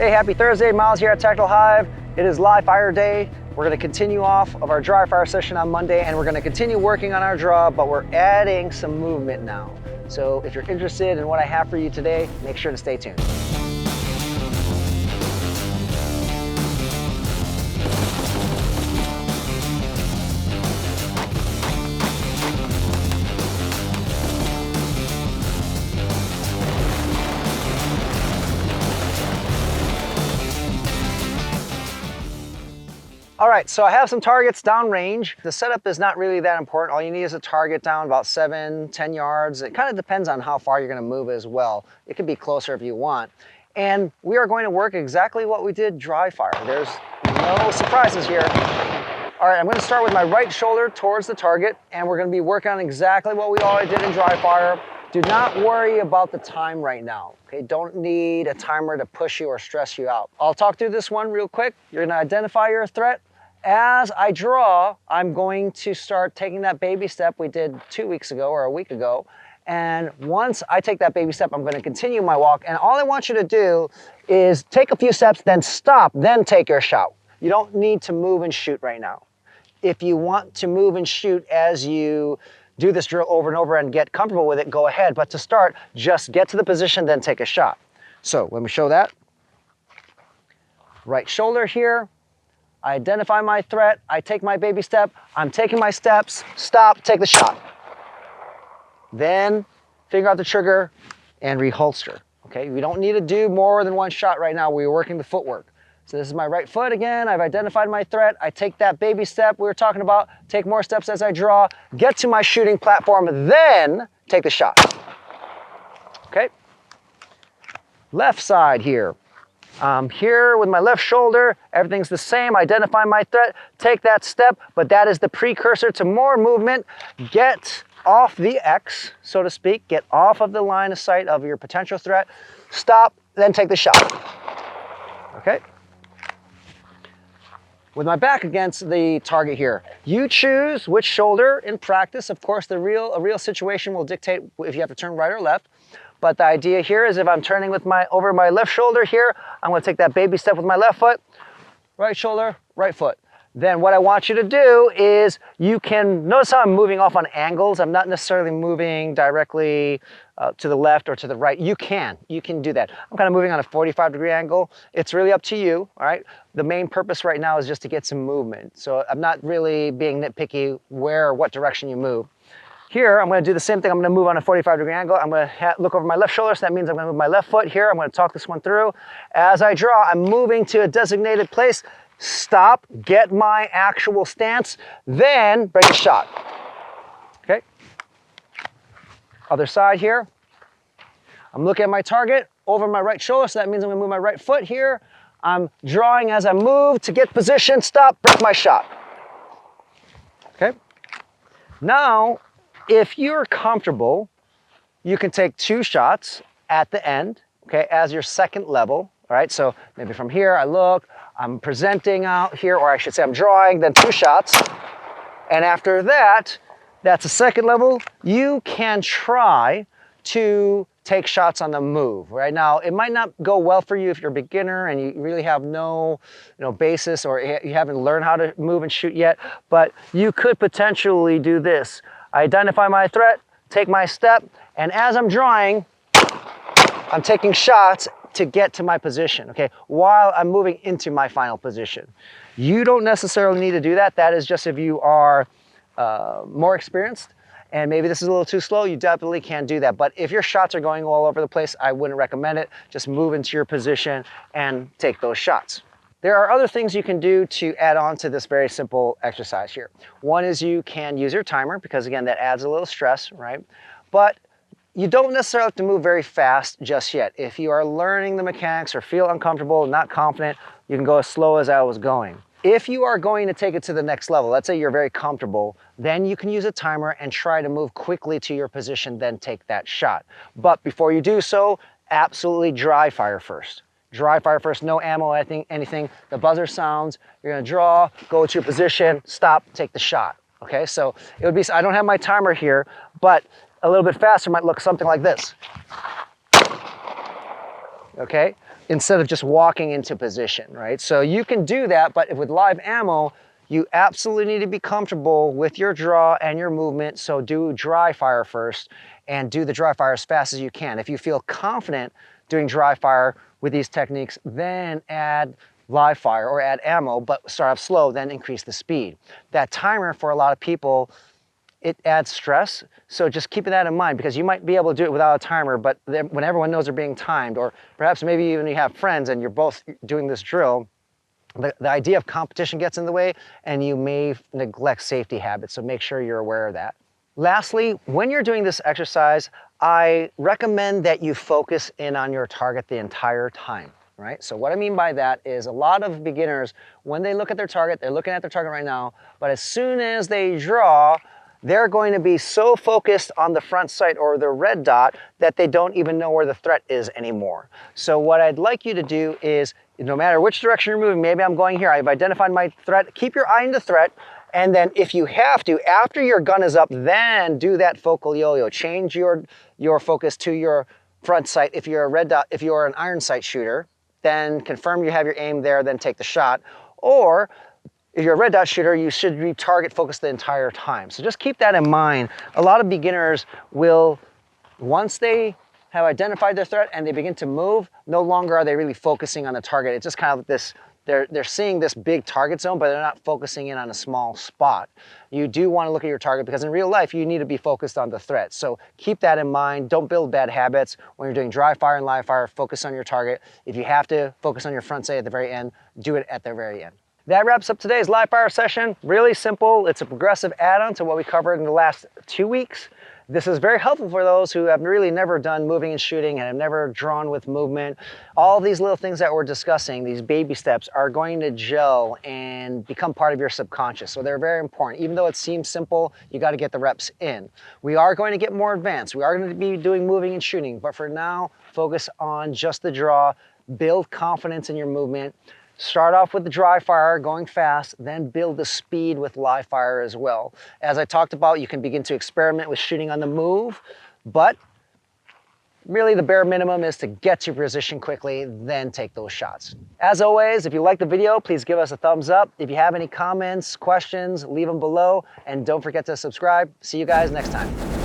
Hey, happy Thursday, Myles here at Tactical Hyve. It is live fire day. We're gonna continue off of our dry fire session on Monday and we're gonna continue working on our draw, but we're adding some movement now. So if you're interested in what I have for you today, make sure to stay tuned. All right, so I have some targets downrange. The setup is not really that important. All you need is a target down about 7-10 yards. It kind of depends on how far you're gonna move as well. It could be closer if you want. And we are going to work exactly what we did dry fire. There's no surprises here. All right, I'm gonna start with my right shoulder towards the target and we're gonna be working on exactly what we already did in dry fire. Do not worry about the time right now, okay? Don't need a timer to push you or stress you out. I'll talk through this one real quick. You're gonna identify your threat. As I draw, I'm going to start taking that baby step we did 2 weeks ago or a week ago. And once I take that baby step, I'm gonna continue my walk. And all I want you to do is take a few steps, then stop, then take your shot. You don't need to move and shoot right now. If you want to move and shoot as you do this drill over and over and get comfortable with it, go ahead. But to start, just get to the position, then take a shot. So let me show that. Right shoulder here. I identify my threat, I take my baby step, I'm taking my steps, stop, take the shot. Then figure out the trigger and reholster, okay? We don't need to do more than one shot right now. We're working the footwork. So this is my right foot again, I've identified my threat, I take that baby step we were talking about, take more steps as I draw, get to my shooting platform, then take the shot, okay? Left side here. Here with my left shoulder, everything's the same. Identify my threat, take that step, but that is the precursor to more movement. Get off the X, so to speak. Get off of the line of sight of your potential threat. Stop, then take the shot. Okay? With my back against the target here, you choose which shoulder in practice. Of course, a real situation will dictate if you have to turn right or left. But the idea here is if I'm turning with over my left shoulder here, I'm gonna take that baby step with my left foot, right shoulder, right foot. Then what I want you to do is you can, notice how I'm moving off on angles. I'm not necessarily moving directly to the left or to the right. You can do that. I'm kind of moving on a 45-degree angle. It's really up to you, all right? The main purpose right now is just to get some movement. So I'm not really being nitpicky where or what direction you move. Here, I'm gonna do the same thing. I'm gonna move on a 45-degree angle. I'm gonna look over my left shoulder, so that means I'm gonna move my left foot here. I'm gonna talk this one through. As I draw, I'm moving to a designated place. Stop, get my actual stance, then break a shot. Okay? Other side here. I'm looking at my target over my right shoulder, so that means I'm gonna move my right foot here. I'm drawing as I move to get position, stop, break my shot. Okay? Now, if you're comfortable, you can take 2 shots at the end, okay, as your second level, all right? So maybe from here, I look, I'm presenting out here, or I should say I'm drawing, then 2 shots. And after that, that's a second level. You can try to take shots on the move. Right now, it might not go well for you if you're a beginner and you really have no basis or you haven't learned how to move and shoot yet, but you could potentially do this. I identify my threat, take my step, and as I'm drawing, I'm taking shots to get to my position, okay, while I'm moving into my final position. You don't necessarily need to do that. That is just if you are more experienced, and maybe this is a little too slow, you definitely can do that. But if your shots are going all over the place, I wouldn't recommend it. Just move into your position and take those shots. There are other things you can do to add on to this very simple exercise here. One is you can use your timer because again, that adds a little stress, right? But you don't necessarily have to move very fast just yet. If you are learning the mechanics or feel uncomfortable, not confident, you can go as slow as I was going. If you are going to take it to the next level, let's say you're very comfortable, then you can use a timer and try to move quickly to your position, then take that shot. But before you do so, absolutely dry fire first. Dry fire first, no ammo, anything. The buzzer sounds, you're gonna draw, go to your position, stop, take the shot. Okay, so it would be, I don't have my timer here, but a little bit faster might look something like this. Okay, instead of just walking into position, right? So you can do that, but with live ammo, you absolutely need to be comfortable with your draw and your movement. So do dry fire first and do the dry fire as fast as you can. If you feel confident doing dry fire with these techniques, then add live fire or add ammo, but start off slow, then increase the speed. That timer for a lot of people, it adds stress. So just keeping that in mind, because you might be able to do it without a timer, but when everyone knows they're being timed, or perhaps maybe even you have friends and you're both doing this drill, the idea of competition gets in the way and you may neglect safety habits. So make sure you're aware of that. Lastly, when you're doing this exercise, I recommend that you focus in on your target the entire time, right? So what I mean by that is a lot of beginners, when they look at their target, they're looking at their target right now, but as soon as they draw, they're going to be so focused on the front sight or the red dot that they don't even know where the threat is anymore. So what I'd like you to do is, no matter which direction you're moving, maybe I'm going here, I've identified my threat, keep your eye on the threat, and then if you have to, after your gun is up, then do that focal yo-yo. Change your focus to your front sight. If you're a red dot, if you're an iron sight shooter, then confirm you have your aim there, then take the shot. Or if you're a red dot shooter, you should be target focused the entire time. So just keep that in mind. A lot of beginners will, once they have identified their threat and they begin to move, no longer are they really focusing on the target. It's just kind of this, they're seeing this big target zone, but they're not focusing in on a small spot. You do want to look at your target, because in real life, you need to be focused on the threat. So keep that in mind. Don't build bad habits. When you're doing dry fire and live fire, focus on your target. If you have to focus on your front sight at the very end, do it at the very end. That wraps up today's live fire session. Really simple. It's a progressive add-on to what we covered in the last 2 weeks. This is very helpful for those who have really never done moving and shooting and have never drawn with movement. All these little things that we're discussing, these baby steps, are going to gel and become part of your subconscious. So they're very important. Even though it seems simple, you got to get the reps in. We are going to get more advanced. We are going to be doing moving and shooting, but for now, focus on just the draw. Build confidence in your movement. Start off with the dry fire, going fast, then build the speed with live fire as well. As I talked about, you can begin to experiment with shooting on the move, but really the bare minimum is to get to your position quickly, then take those shots. As always, if you like the video, please give us a thumbs up. If you have any comments, questions, leave them below, and don't forget to subscribe. See you guys next time.